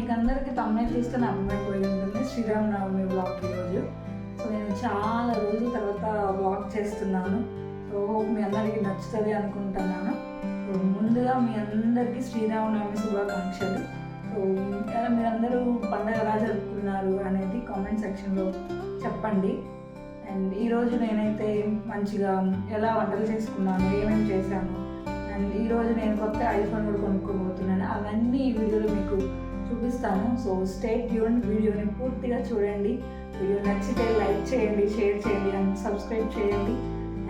మీకు అందరికీ తమ్ముళ్ళు చూస్తే అర్థమైపోయి ఉంటుంది శ్రీరామనవమి బ్లాగ్ ఈరోజు. సో నేను చాలా రోజుల తర్వాత బ్లాగ్ చేస్తున్నాను. సో హోప్ మీ అందరికీ నచ్చుతుంది అనుకుంటున్నాను. సో ముందుగా మీ అందరికీ శ్రీరామనవమి శుభాకాంక్షలు. సో మీరందరూ పండుగ ఎలా జరుపుకున్నారు అనేది కామెంట్ సెక్షన్లో చెప్పండి. అండ్ ఈరోజు నేనైతే మంచిగా ఎలా వంటలు చేసుకున్నాను, ఏమేమి చేశాను, అండ్ ఈరోజు నేను కొత్త ఐఫోన్ కూడా కొనుక్కోబోతున్నాను. అవన్నీ ఈ వీడియోలో మీకు చూపిస్తాను. సో స్టే ట్యూన్, వీడియోని పూర్తిగా చూడండి. వీడియో నచ్చితే లైక్ చేయండి, షేర్ చేయండి అండ్ సబ్స్క్రైబ్ చేయండి.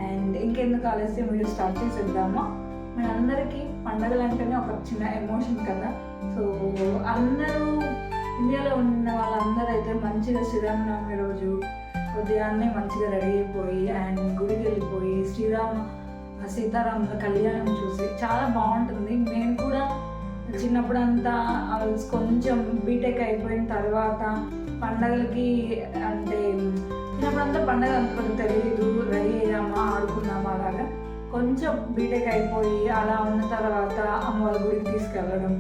అండ్ ఇంకెందుకు ఆలస్యం వీడియో స్టార్ట్ చేసేద్దామా. మనందరికీ పండుగలు అంటేనే ఒక చిన్న ఎమోషన్ కదా. సో అందరూ ఇండియాలో ఉన్న వాళ్ళందరూ అయితే మంచిగా శ్రీరామనవమి రోజు ఉదయాన్నే మంచిగా రెడీ అయిపోయి అండ్ గుడికి వెళ్ళిపోయి సీతారాముల కళ్యాణం చూసి చాలా బాగుంటుంది. నేను కూడా చిన్నప్పుడు అంతా కొంచెం బీటెక్ అయిపోయిన తర్వాత పండగలకి అంటే చిన్నప్పుడంతా పండగ అంత కొంచెం తెలియదు, రెడీ అయ్యామా ఆడుకున్నామా అలాగా. కొంచెం బీటెక్ అయిపోయి అలా ఉన్న తర్వాత అమ్మ వాళ్ళ గుడికి తీసుకెళ్ళడం,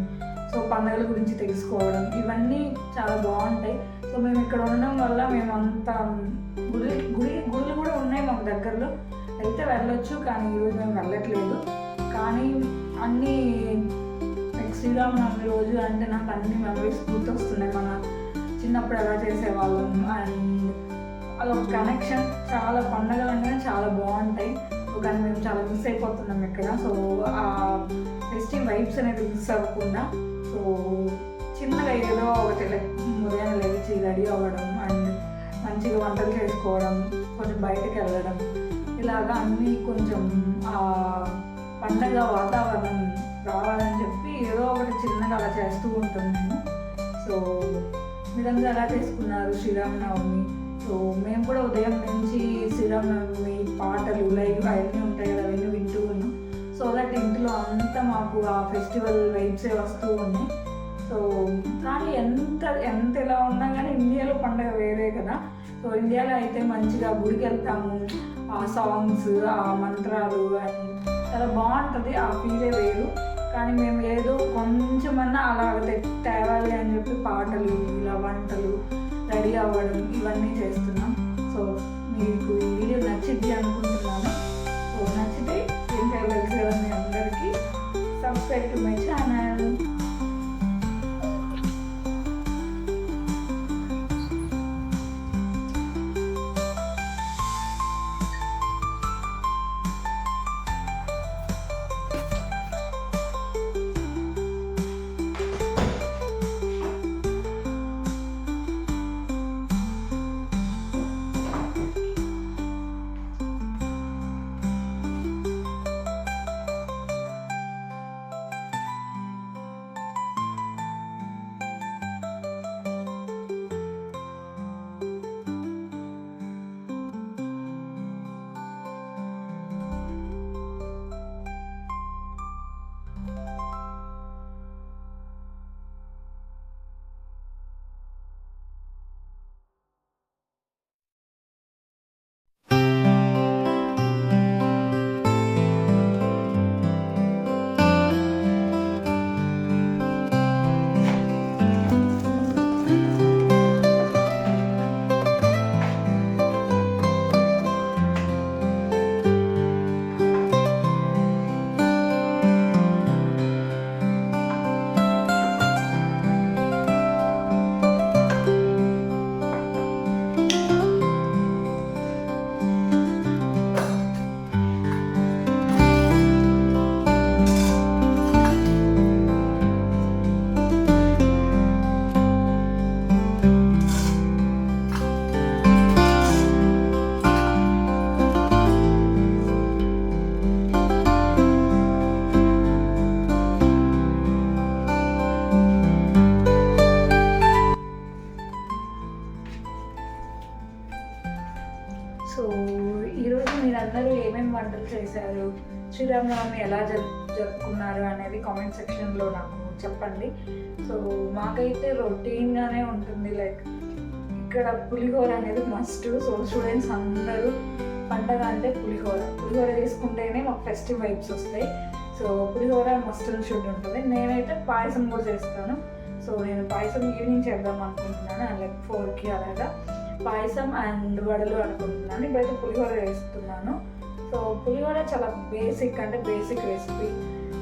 సో పండగల గురించి తెలుసుకోవడం, ఇవన్నీ చాలా బాగుంటాయి. సో మేము ఇక్కడ ఉండడం వల్ల మేము అంత గుడులు కూడా ఉన్నాయి మాకు దగ్గరలో, అయితే వెళ్ళొచ్చు. కానీ ఈరోజు మేము వెళ్ళట్లేదు. కానీ అన్నీ శ్రీరామనవమి రోజు అంటే నాకు అన్ని మెమరీస్ గుర్తొస్తున్నాయి. మన చిన్నప్పుడు ఎలా చేసేవాళ్ళం అండ్ అదొక కనెక్షన్. చాలా పండుగలు అంటే చాలా బాగుంటాయి. కానీ మేము చాలా మిస్ అయిపోతున్నాం ఇక్కడ. సో ఆ ఫెస్టివ్ వైబ్స్ అనేది మిస్ అవ్వకుండా సో చిన్నగా ఏదో ఒకటి ఉదయం లేచి రెడీ అవ్వడం అండ్ మంచిగా వంటలు చేసుకోవడం, కొంచెం బయటకు వెళ్ళడం, ఇలాగా అన్నీ కొంచెం ఆ పండగ వాతావరణం రావాలని చెప్పి ఏదో ఒకటి చిన్నగా అలా చేస్తూ ఉంటున్నాము. సో మీరందరూ ఎలా చేసుకున్నారు శ్రీరామనవమి? సో మేము కూడా ఉదయం నుంచి శ్రీరామనవమి పాటలు లైవ్ అవన్నీ ఉంటాయి కదా, అవన్నీ వింటూ ఉన్నాం. సో దట్ ఇంట్లో అంతా మాకు ఆ ఫెస్టివల్ వైబ్సే వస్తూ ఉన్నాయి. సో కానీ ఎంత ఎలా ఉన్నా కానీ ఇండియాలో పండుగ వేరే కదా. సో ఇండియాలో అయితే మంచిగా గుడికి వెళ్తాము, ఆ సాంగ్స్, ఆ మంత్రాలు అండ్ చాలా బాగుంటుంది, ఆ ఫీలే వేరు. కానీ మేము ఏదో కొంచెమన్నా అలా తేవాలి అని చెప్పి పాటలు, ఇలా వంటలు, రెడీ అవ్వడం ఇవన్నీ చేస్తున్నాం. సో మీకు ఈ వీడియో నచ్చిద్ది అనుకుంటున్నాను. సో నచ్చితే ఏం చేయాలి కదా మీ అందరికీ subscribe to my channel. So ఈరోజు మీరందరూ ఏమేమి వంటలు చేశారు, శ్రీరామనవమి ఎలా జరుపుకున్నారు అనేది కామెంట్ సెక్షన్లో నాకు చెప్పండి. సో మాకైతే రొటీన్గానే ఉంటుంది. లైక్ ఇక్కడ పులిహోర అనేది మస్ట్. సో స్టూడెంట్స్ అందరూ పండగ అంటే పులిహోర చేసుకుంటేనే మాకు ఫెస్టివ్ వైబ్స్ వస్తాయి. So pulihora must and should ఉంటుంది. నేనైతే పాయసం కూడా చేస్తాను. సో నేను పాయసం ఈవినింగ్ చేద్దాం అనుకుంటున్నాను, అండ్ లైక్ 4కి అలాగా పాయసం అండ్ వడలు అనుకుంటున్నాను. ఇప్పుడైతే పులిహోర వేస్తున్నాను. సో పులిహోర చాలా బేసిక్, అంటే బేసిక్ రెసిపీ.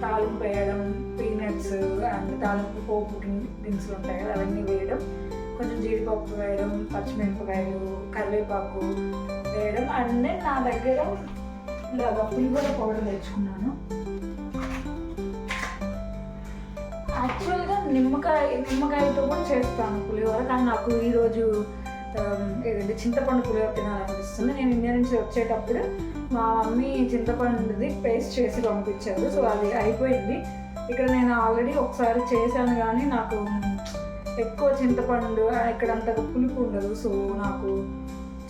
తాలింపు వేయడం, పీనట్స్ అండ్ తాలింపు పోపు దినుసులు ఉంటాయి కదా అవన్నీ వేయడం, కొంచెం జీడిపప్పు వేయడం, పచ్చిమిరపకాయలు, కరివేపాకు వేయడం. అండ్ నేను నా దగ్గర ఇలాగా పులిహోర పౌడర్ తెచ్చుకున్నాను. యాక్చువల్గా నిమ్మకాయతో కూడా చేస్తాను పులిహోర, కానీ నాకు ఈరోజు ఏదంటే చింతపండు పులిహోర తినాలనిపిస్తుంది. నేను ఇండియా నుంచి వచ్చేటప్పుడు మా మమ్మీ చింతపండుది పేస్ట్ చేసి పంపించారు. సో అది అయిపోయింది. ఇక్కడ నేను ఆల్రెడీ ఒకసారి చేశాను, కానీ నాకు ఎక్కువ చింతపండు ఇక్కడ అంతగా పులుపు ఉండదు. సో నాకు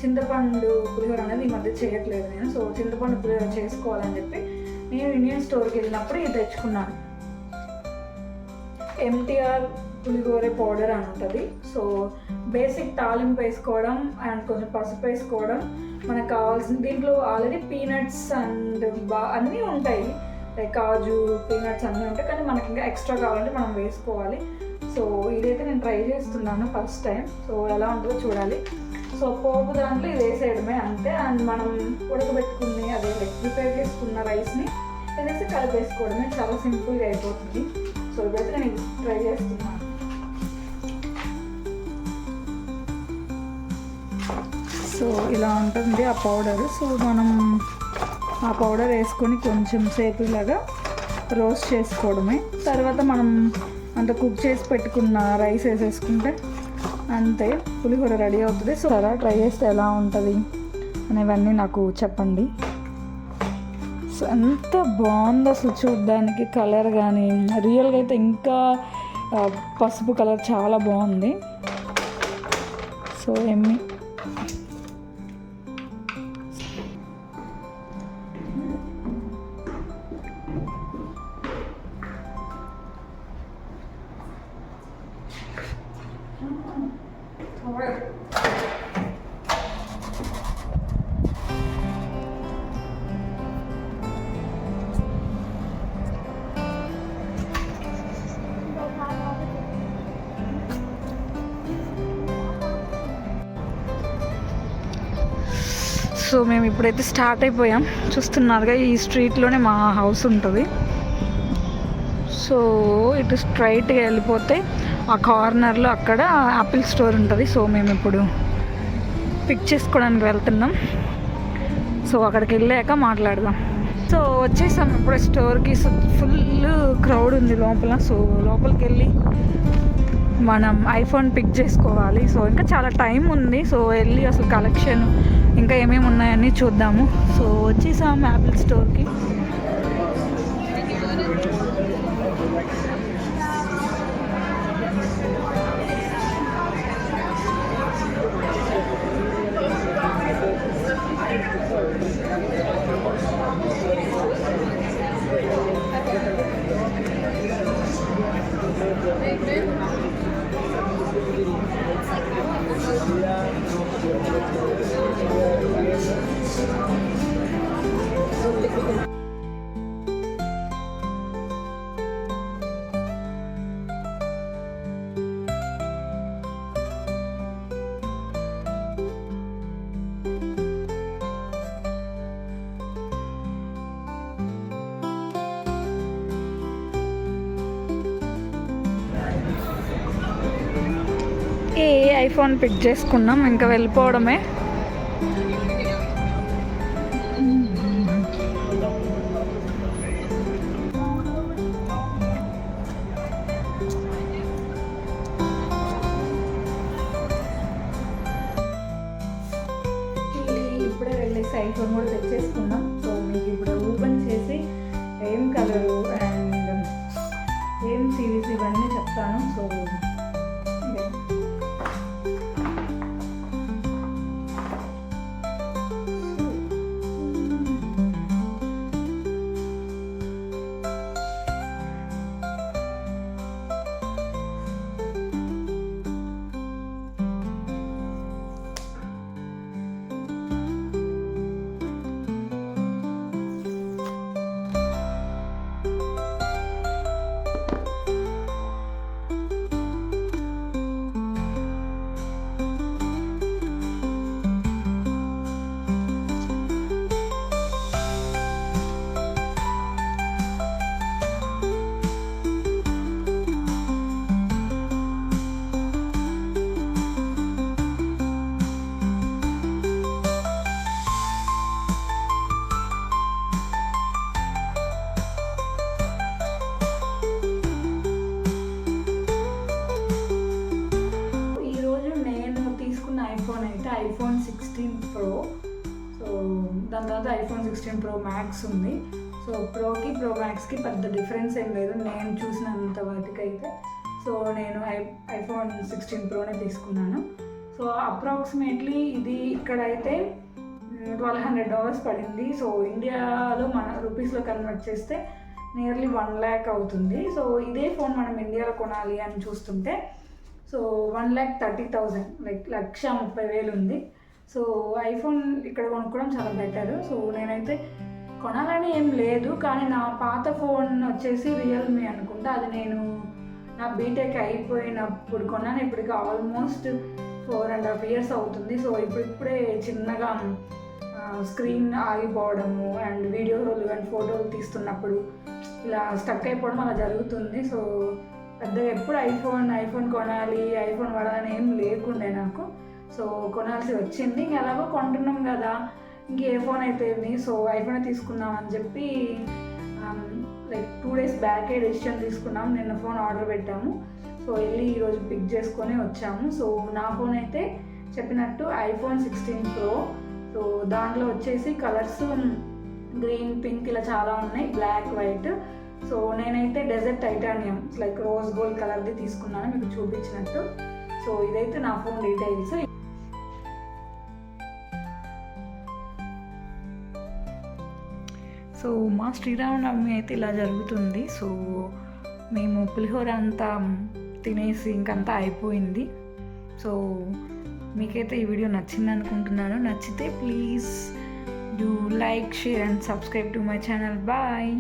చింతపండు పులిహోర అనేది ఈ మధ్య చేయట్లేదు నేను. సో చింతపండు పులిహోర చేసుకోవాలని చెప్పి నేను ఇండియన్ స్టోర్కి వెళ్ళినప్పుడు ఇది తెచ్చుకున్నాను. MTR పులిహోర పౌడర్ అని ఉంటుంది. సో బేసిక్ తాలింపు వేసుకోవడం అండ్ కొంచెం పసుపు వేసుకోవడం, మనకు కావాల్సిన దీంట్లో ఆల్రెడీ పీనట్స్ అండ్ అన్నీ ఉంటాయి, లైక్ కాజు పీనట్స్ అన్నీ ఉంటాయి, కానీ మనకి ఇంకా ఎక్స్ట్రా కావాలంటే మనం వేసుకోవాలి. సో ఇదైతే నేను ట్రై చేస్తున్నాను ఫస్ట్ టైం. సో ఎలా ఉంటుందో చూడాలి. సో పోపు దాంట్లో ఇది వేసేయడమే అంతే. అండ్ మనం ఉడకబెట్టుకుని అదే లైక్ ప్రిపేర్ చేసుకున్న రైస్ని వేసి కలిపేసుకోవడమే, చాలా సింపుల్గా అయిపోతుంది. సో ఇప్పుడైతే నేను ట్రై చేస్తున్నాను. సో ఇలా ఉంటుంది ఆ పౌడర్. సో మనం ఆ పౌడర్ వేసుకొని కొంచెం సేపు ఇలాగా రోస్ట్ చేసుకోవడమే. తర్వాత మనం అంత కుక్ చేసి పెట్టుకున్న రైస్ వేసేసుకుంటే అంతే, పులిహోర రెడీ అవుతుంది. సో అలా ట్రై చేస్తే ఎలా ఉంటుంది అనేవన్నీ నాకు చెప్పండి. సో ఎంత బాగుందో అసలు చూడడానికి, కలర్ కానీ రియల్గా అయితే ఇంకా పసుపు కలర్ చాలా బాగుంది. సో ఎమ్మి సో మేము ఇప్పుడైతే స్టార్ట్ అయిపోయాం. చూస్తున్నారుగా ఈ స్ట్రీట్లోనే మా హౌస్ ఉంటుంది. సో ఇటు స్ట్రైట్గా వెళ్ళిపోతే ఆ కార్నర్లో అక్కడ యాపిల్ స్టోర్ ఉంటుంది. సో మేము ఇప్పుడు పిక్ చేసుకోవడానికి వెళ్తున్నాం. సో అక్కడికి వెళ్ళాక మాట్లాడదాం. సో వచ్చేసాం ఇప్పుడే స్టోర్కి. ఫుల్ క్రౌడ్ ఉంది లోపల. సో లోపలికి వెళ్ళి మనం ఐఫోన్ పిక్ చేసుకోవాలి. సో ఇంకా చాలా టైం ఉంది. సో వెళ్ళి అసలు కలెక్షన్ ఇంకా ఏమేమి ఉన్నాయని చూద్దాము. సో వచ్చేసాం యాపిల్ స్టోర్కి. ఐఫోన్ పిక్ చేసుకున్నాం, ఇంకా వెళ్ళిపోవడమే. ఇప్పుడే వెళ్ళేసి ఐఫోన్ కూడా తెచ్చేసుకున్నాం. సో మీకు ఇప్పుడు ఓపెన్ చేసి ఏం కలరు అండ్ ఏం సిరీస్ ఇవన్నీ చెప్తాను. సో దాని తర్వాత ఐఫోన్ 16 Pro Max ఉంది. సో ప్రోకి ప్రో మ్యాక్స్కి పెద్ద డిఫరెన్స్ ఏం లేదు నేను చూసినంత వాటికి అయితే. సో నేను ఐఫోన్ 16 Proనే తీసుకున్నాను. సో అప్రాక్సిమేట్లీ ఇది ఇక్కడైతే $1,200 పడింది. సో ఇండియాలో మన రూపీస్లో కన్వర్ట్ చేస్తే నియర్లీ 1 lakh అవుతుంది. సో ఇదే ఫోన్ మనం ఇండియాలో కొనాలి అని చూస్తుంటే సో 1,30,000 లైక్ 1,30,000 ఉంది. సో ఐఫోన్ ఇక్కడ కొనుక్కోవడం చాలా బెటర్. సో నేనైతే కొనాలని ఏం లేదు, కానీ నా పాత ఫోన్ వచ్చేసి రియల్మీ అనుకుంటా. అది నేను నా బీటెక్ అయిపోయినప్పుడు కొన్నాను. ఇప్పటికి ఆల్మోస్ట్ 4.5 years అవుతుంది. సో ఇప్పుడిప్పుడే చిన్నగా స్క్రీన్ ఆగిపోవడము అండ్ వీడియోలు అండ్ ఫోటోలు తీస్తున్నప్పుడు ఇలా స్టక్ అయిపోవడం అలా జరుగుతుంది. సో పెద్దగా ఎప్పుడు ఐఫోన్ కొనాలి, ఐఫోన్ వాడాలని ఏం లేకుండే నాకు. సో కొనాల్సి వచ్చింది. ఇంక ఎలాగో కొంటున్నాం కదా, ఇంక ఏ ఫోన్ అయితే సో ఐఫోనే తీసుకుందాం అని చెప్పి లైక్ 2 days బ్యాకే డెసిషన్ తీసుకున్నాం. నిన్న ఫోన్ ఆర్డర్ పెట్టాము. సో వెళ్ళి ఈరోజు పిక్ చేసుకొని వచ్చాము. సో నా ఫోన్ అయితే చెప్పినట్టు ఐఫోన్ 16 Pro. సో దాంట్లో వచ్చేసి కలర్స్ గ్రీన్, పింక్ ఇలా చాలా ఉన్నాయి, బ్లాక్, వైట్. సో నేనైతే desert titanium like rose gold కలర్ది తీసుకున్నాను మీకు చూపించినట్టు. సో ఇదైతే నా ఫోన్ డీటెయిల్స్. సో మా శ్రీరామనవమి అయితే ఇలా జరుగుతుంది. సో మేము పులిహోర అంతా తినేసి ఇంకంతా అయిపోయింది. సో మీకైతే ఈ వీడియో నచ్చింది అనుకుంటున్నాను. నచ్చితే please do like, share and subscribe to my channel. Bye.